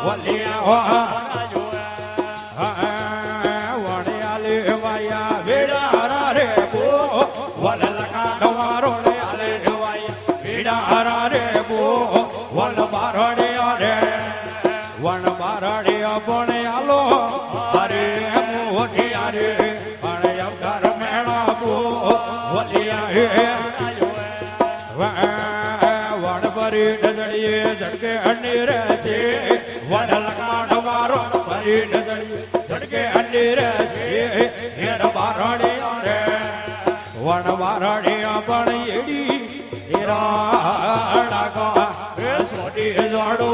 વલિયા વણિયાલે વાયા વેડારા રે ગો વલ લખા ડવારો રે આલે વાયા વેડારા રે ગો વલ બારડિયા રે વણ બારડિયા પણ આલો અરે મોઢિયા રે પણ અવસર મેળા ગો વલિયા વણ ભરી ડદડીએ ઝડકે અન્ની રે છે વણ લખાણ મારો ભરી ડદડીએ ઝડકે અન્ની રે છે હેર બારડિયા રે વણ બારડિયા પણ એડી એરા ગા રે સોડી જોડો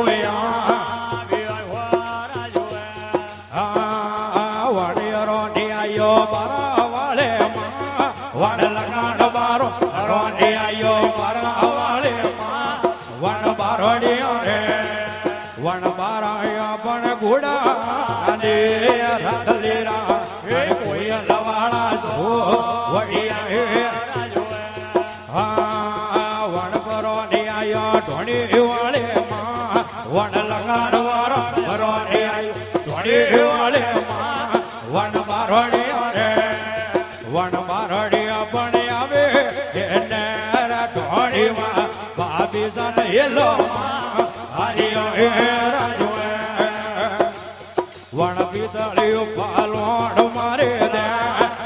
વણિયરો નિયાયો બારા વાળે માં વણ લખાણ મારો રોનિયાયો બારા વાળે માં વણ બારડિયા રે વણ બારાયા પણ ઘોડા અને રથ લેરા એ કોઈ લવાળા છો વડિયા વણ પરો નિયાયો ઢોણી વાળે માં વણ લગાડ વાળો પરો નિયાયો ઢોણી વાળે માં વણ બારડિયા રે વણ બારડિયા પણ આવે એને ઢોણી માં ભાભી સન હેલો હરિયો હે રાજુ વણ પિતળિયું પાલોડ મારે દે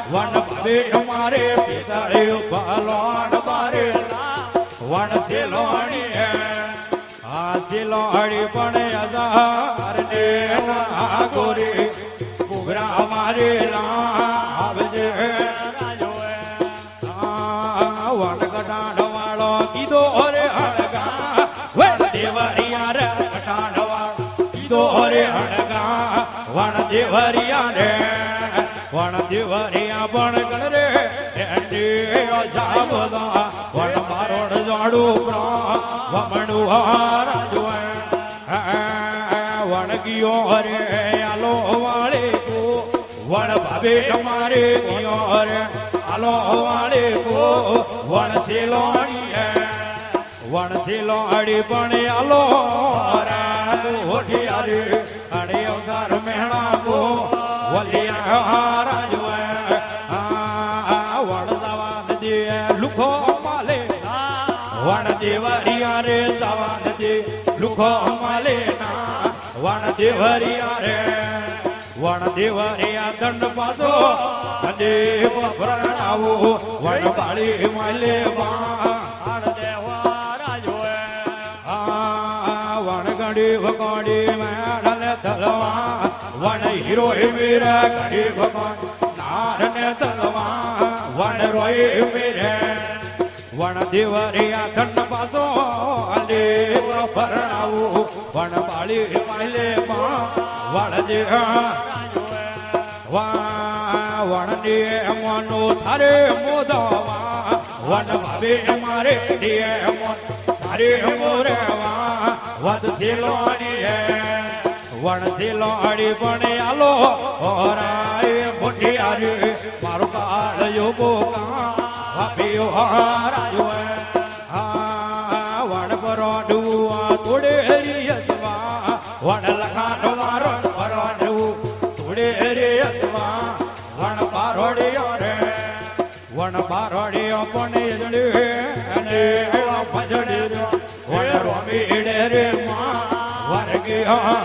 વણ ભાભી મારે પિતળિયું પાલોડ મારે વણ સિલોણી આ સિલોણી પણ હજાર ને ના ગોરી કુબરા મારે લાવજે વણ કટાણ વાળો કીધો રે હળગા વણ દેવરિયા રે કટાણ વાળો કીધો રે હળગા વણ દેવરિયા રે વણ દેવરિયા પણ ગણ રે એન્ડી જાબદા વણ મારોડ જોડું વમણું રાજુ વણ ગયો રે આલો વાળે કો વણ ભાભે મારે ગયો રે આલો વાળે કો વણ સિલોણી વણ સિલોણી પણ આલો રાઠિયા રે અડે અવસર મેળા કો વલિયા રાજુ વણ સવાન દે લુખો માલે વણ દેવરિયા રે સવાન દે લુખો માલે ના વણ દેવરિયા રે વણ દેવરિયા દંડ પાસો દેવ પ્રણાવો વણ બાળી માલે વાણ દેવા રાજુ વણ ગડી ભગોડી મેળલ તલવા વણ હીરો મીરે ગડી ભગવાન નાર ને તલવા વણ રોય મીરે વણ દેવરિયા દંડ પાસો દેવ પ્રણાવો વણ બાળી માલે વણ દેવા વણ દે મોનો થારે મોદવા વન ભાવે મારે દે મોન થારે મોરેવા વદ સિલોણી વણ સિલોણી પણ આલો ઓરાય મોઢિયા રે મારો કાળ યોગો કા ભાભીઓ રાજુ વણ પરો ડુવા તોડે રિયસવા વણ લખાણ મારો પરો ડું તોડે રિયસવા વણ બારડિયો રે વણ બારડિયો પણ અને ભજડે વણ રોમીડે રે વર્ગિયા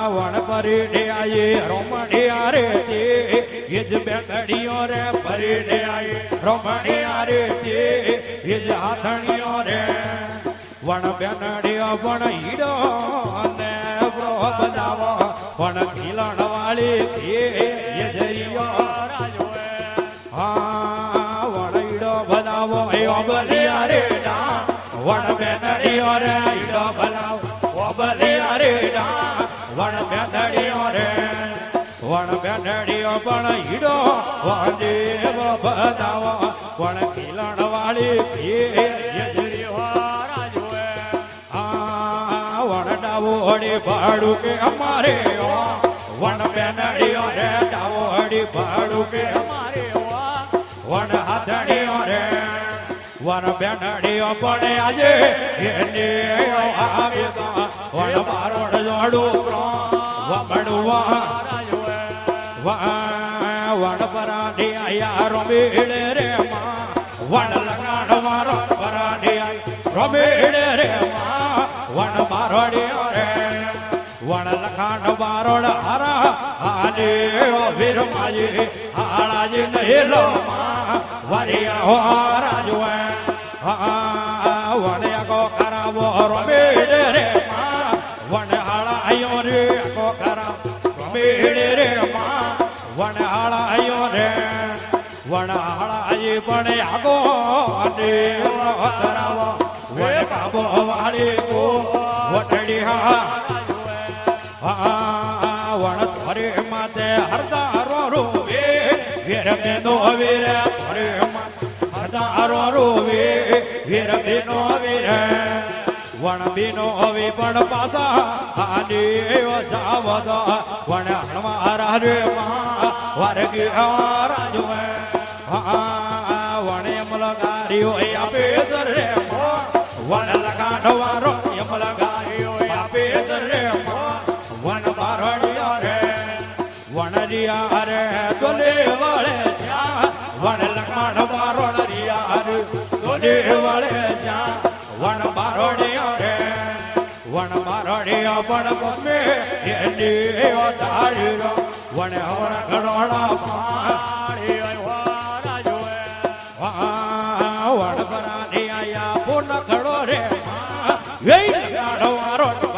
વણ પરીડે આયે રોમડિયા રે તે એ જ બેકડીઓ રે પરીડે આયે રોમડિયા રે તે એ જ હાથણીઓ રે વણ બેનડીઓ પણ હીડો ને બધાવો પણ ખીલણ વાળી એ જઈયો રાજુ વણ ઈડો બનાવો એ ઓબલિયા રે ડા વણ બેનડીઓ રે ઈડો બનાવો ઓબલિયા રે ડા વણ બેનડીઓ રે વણ બેનડીઓ પણ ઈડો દેવ બનાવો પણ ખીલણ વાળી એ જઈયો રાજુ વણ ડાવોડી ભાડું કે અમારે વણ બેનડીઓ રે ડાવોડી ભાડું કે અમારે વણ હાથડીઓ રે વણ બેનડીઓ પણ આજે એને આવે તો વણ બારોડ જોડું વમડવા વણ પરાઠી આયા રમેડ રે માં વણ લગાડ મારો પરાઠી આઈ રમેડ રે માં વણ બારોડિયો રે વણ લખાણ બારોડ હારા આને વીર માજી હાળાજી નહેલો માં વરિયા હો રાજવે વણ કો કરાવો રમેડ રે માં વણ હાળા આયો રે કો કરાવ રમેડ રે માં વણ હાળા આયો રે વણ હાળા આયે પણ આગો અને કરાવો વણ કાબો વાળી કો વટડી હા વણ ધરે માતે હરદારો રોવે વીર બેનો વીર ધરે હરદારો રોવે વીર બેનો વીર વણ બેનો હવે પણ પાસા આને જાવદ વણ હણવારા રે માં વર્ગી રાજુ વણ યમલગારીઓ આપે રે વણ લગાડવારો યમલગારીઓ આપે રે વણ બારડિયા રે વણરિયા રે તોલે વળે જ્યાં વણ લખાણ બારડિયા રે તોલે વળે જ્યાં વણ બારડિયા રે વણ બારડિયા પણ ગમે એની ઓધારી રો વણ હવણ ગણોડા પાણી રાજુ વણ પરાની આયા પૂર્ણ ઘડો રે વેઈ લગાડવારો